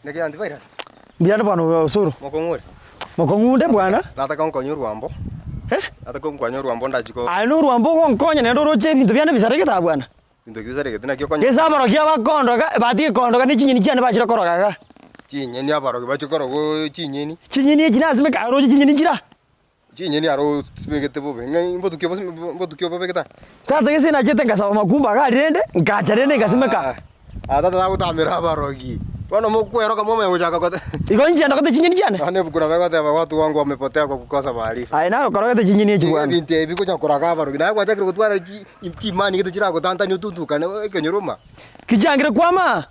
Niki antivirus. Biar bwana usuru. Mokong'ore. Mokong'unde bwana. Nataka nkonyo Rwambo. Nataka nkonyo Rwambo ndachiko. Ano Rwambo konkonya nendo roche bintu byane bisaregeta bwana. Bintu byusaregeta nakyo konyo. Gesabaro kya bakondoga bati kondoga ni chinyini cyane bashira korogaga. Chinyeni abaro bachikorogo chinyeni. Chinyini ejinazime ka roche chinyini kira. Chinyeni aro smegete bobe. Ngai mbotukyo bobe keta. Tata gese na chete ngasaba makumba ga rende ngacha rende ngasimeka. Tata gutamira abarogi. Bwana mokwero kama umekuja kwa. Iko nje ndakate chinyini cyane. Ane bukura wega watu wangu wamepotea kwa kukosa maarifa. Ai nayo korogete chinyini echi bwana. Binte biko chakuraga abarogi. Na kwacha kutwara imani kitu chira gutanta nyututuka ne kenyuruma. Kijangire kwama.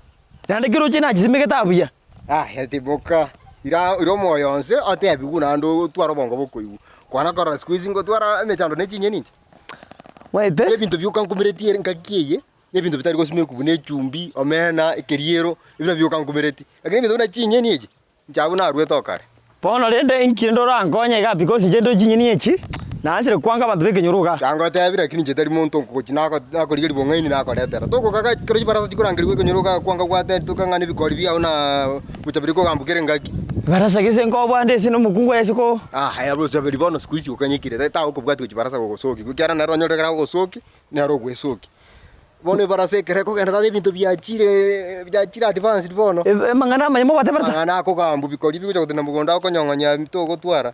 Nande kiroche na chisimeketa abuya. Heti boka. Iromo yonse ate abiguna ndo twara bongo bokoyu. Kwana kora squeezing go twara mechando ne chinyeni. Wait. Ebintu byukankumireti nkakiye. Nebintu bitari gosime kubune chumbi omena ekeriero ibina byukankumireti. Lakini bintu na chinyeni eji. Njabuna arweto kare. Pono rende inkindo rankonya ga because njendo chinyeni echi. Nasire kwanga abantu bekenyuruga. Tango tabira lakini jetari muntu kuchinako nakorigeri bongaini nakoretera. Toko kaka kiro barasa chikurangiri kwekenyuruga kwanga kwate tukangane bikori bya una kuchabiriko gambukere ngaki. Barasa gise ngo bwande sino mukungu yesiko. Haya bro sabiri bono squeeze ukanyikire. Ta uko bwati kuchibarasa gosoki. Kukyara na ronyoreka gosoki na rogwesoki. Bone barasa kereko kenda tadi bintu byachira advanced bono. Mangana manyemo bate barasa. Mangana ko gambu bikori biko chakutena mugonda ko nyongonya mitoko twara.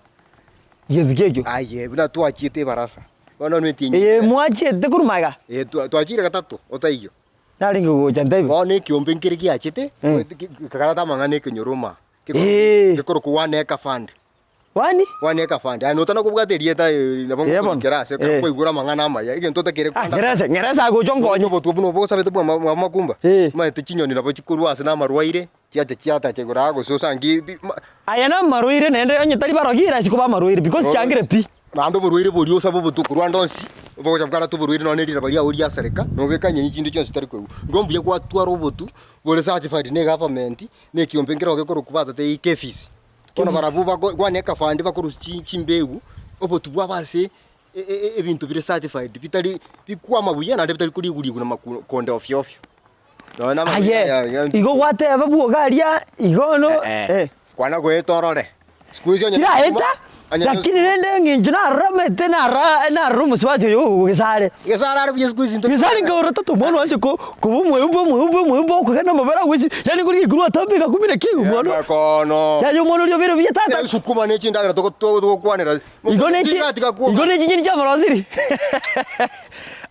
Yezukejo. Aye bina twachite barasa. Bono nwetinyi. Mwachete kurumaga. Twachire gatatu otaiyo. Naringi gocha ndaibe. Bono kiombe nkiriki achite. Kakarata mangane kenyoroma. Kikoro kuwane eka fund. Wani? Wani eka fund. Ano tana kubwaterie ta nabongo kerase ko igura mangana amaya. Ige ntote kere kwanda. Ngerasa go chongonyo. Bo tubuno bo sabe tubu makumba. Ma tichinyoni nabo chikuru ase na marwaire. Chiata chegura go so sangi. Ayana marwaire nende onye tali barogira sikuba marwaire because changire pi. Nando burwaire bolio sabo butukuru andonsi. Bo chakara tu burwaire no nedi balia uri asereka. No beka nyenyi chindo cyose tari kwewu. Ngombuye kwa twara ubutu. Bole certified ne government ne kiombe ngiro ke korukubata te ikefisi. Kona barabuba kwa neka fandi bakuru chimbegu obutu bwabase ebintu bire certified bitali bikwa mabuye na bitali kuri kuna makonde ofyo. Dona mabuye. Igo wate ababu garia igo no kwana gwetorore. Squeeze onye. Lakini nende nginjuna ramete na rumu swati yo gesare. Gesare ari squeeze into. Gesare ngoro tatu mono asiko kubu kana mabara wisi. Yani kuri guru atambika kumira kigu mono. Kono. Ya yo mono yo biro bietata. Sukuma ne chindagira to kwanira. Igone chinyini chama roziri.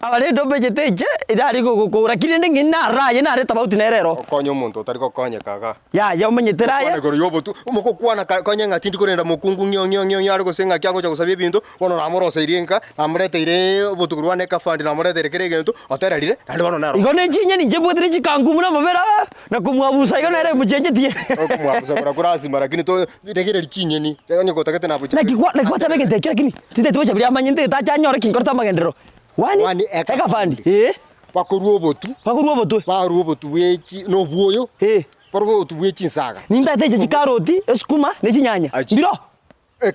Abare dobe jeteje idari go rakire ndenge na raye na reta bauti nerero. Konyo muntu tari ko konye kaga. Ya umenyetera ya. Ngoro yobo tu umoko kwana konye ngati ndikorenda mukungu nyonyo ari gusenga kyango cha gusabye bintu bono namorose irenka namureteire obutukuru ane kafandi namuretere kirege oterarire nandi bono naro. Igone chinyeni nje bwetire chikangu muna mabera na kumwabusa igone ere mujenjetie. Kumwabusa bara kurasi lakini to ndegere chinyeni. Ndeganye kotakete na buchi. Na kwa tabege ndekira lakini tite tucha bya manyinte ta chanyore kinkorta magendero. Wani eka fandi bakoruo botu wechi no buoyo porbo botu wechi nsaga ninda teje chikaroti esukuma ne chinyanya biro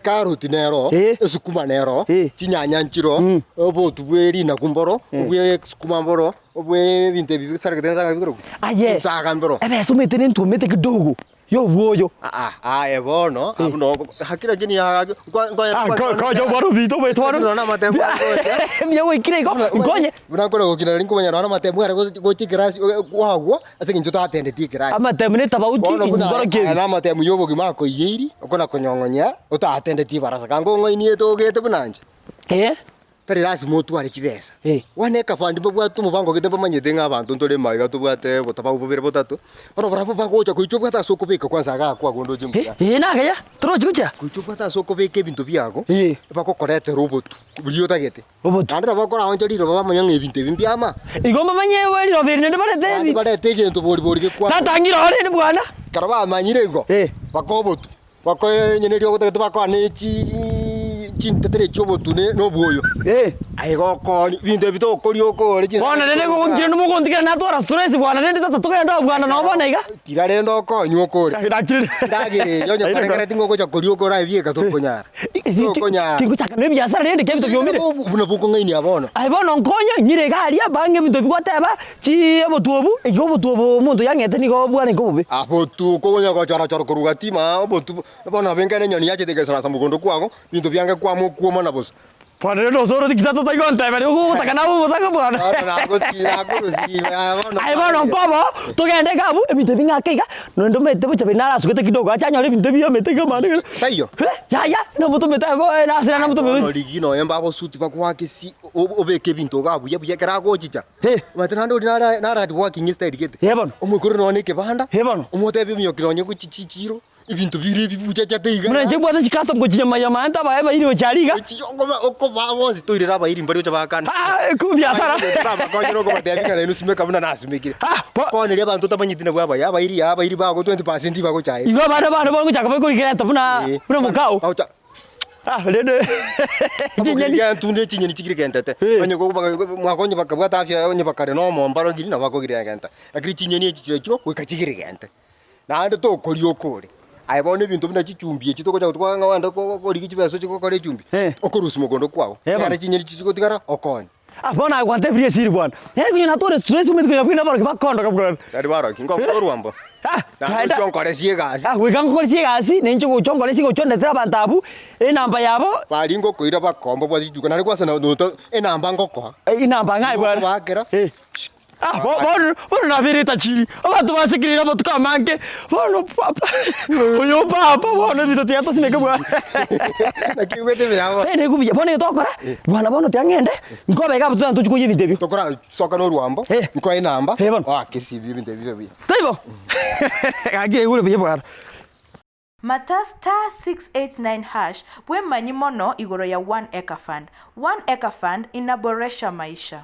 karoti nero esukuma nero chinyanya nchiro botu bweri na kumboro bwe sukuma mboro bwe binte bibisara ketenza bikoro nsaga mboro ebe somete nentumete kidogo yo buoyo bono abuno hakira jini ya kwa jo baro vito betwano na matembo mye we kirego ngonye bunakora gukina rinko manya na matembo ara go chikirasi wagwo asingi njuta atende tikirasi amatembo ne tabauti ngoro ke na matembo yobo gimako yiri okona konyongonya uta atende ti barasa kango ngoini etogete bunanje tari rasi motu ari kibesa wane kafandi bwa tumuvango kete bamanyete ng'abantu ntore maiga tubwate botababu bubere botatu bano barabo bagocha kuichobwa ta soko beka kwanza ga kwa gondo jimbuya nagaya trochikucha kuichobwa ta soko beka bintu byako bakokorete robotu buliyo tagete andra bakora onjeri roba manyanga ebintu bimbyama igoma manyewe ri robere nende barete barete gento bori ke kwa tatangira ore ni bwana karaba manyire ngo bakobotu bakoye rio gotete bakwane chintetere chobotu ne no buoyo aigo koni binde bito kori okore bwana nene go ngire no mugondikira na tora stress bwana nende tata tukenda bwana no bona iga tirare ndo konyo okore ndagire nyonya parekere tingo gocha kori okora bieka to konyara Tinguchaka ne biashara rende kebito byomire. Buna buko ngaini abono. Ai bono nkonya nyire gari abange bintu bigoteba chi obotuobu obotuobu muntu yangete ni go bwana ngobe. Abotu konya go chara chara kuruga tima obotu bona bengane nyoni yache tegesana samugondo kwago bintu byange kwamo kuoma na boss. Pone no soro dikitato taigonta bali utaka nabo mutaka bwana. Ai bono nkobo tugende gabu ebintu bingakeiga no ndo mete bucha binara sugete kidogo achanya ole bintu biyo mete gamane. Sayo. Ya no mutu mete na sira na mutu mete. No ligino emba bo suti bakwake si obeke bintu gabu yabuye kerago chicha. Matana ndo na radi working instead gete. Yebono. Omukuru no ne kebanda. Yebono. Omote bimyo kironye ku chichiro. Ibintu bire bibucha chateiga. Muna nje bwata chikato ngochinya ya manta ba iri ochariga. Oko ba bonzi toirira ba iri mbari ochabakana. Ku biashara. Ba konyero ko batevinga na inusime kabuna nasimikire. Ko ne abantu tabanyitine bwa ya ba iri ba go 20% ba go chai. Igo bana bo chaka ba ko kireta buna mukao. Lede. Chinyeni tunde chinyeni chikirigentete. Onye go mwakonye bakabwata afya onye bakare no mombaro giri na bakogirigenta. Akiri chinyeni echichiro ko kachikirigente. Na ando to kori okore. Aibone bintu bina chichumbie chitoko cha twanga wanda ko ligi chibeso chiko kore chumbi. Okorusi mugondo kwao. Kana chinyeni chichiko tigara okoni. Bona aguante frie siri bwana. Kunyina tore stress umete kwa kwina baro kibakondo kabwana. Tari baro kingo ruambo. Na chongore siegasi. Wikangore siegasi nencho kuchongore sigo chonde tera bantabu enamba yabo. Bali ngo koira bakombo bwa chijuka nari kwasa na enamba ngoko. Inamba ngai bwana. Bakera. Bono na virita chiri. Abantu basikirira motuka manke. Bono papa. Oyo papa bono bito tiato simeke bwana. Nakiwete byabo. Ne kubiye bono tokora. Bwana bono tiangende. Ngobe ga butu ntuchu kuye bitebi. Tokora soka no ruambo. Nko enamba. Kisibi bitebi byo. Taibo. Agire gure biye bwana. Mata *689# bwe manyi mono igoro ya 1 Acre Fund. 1 Acre Fund inaboresha maisha.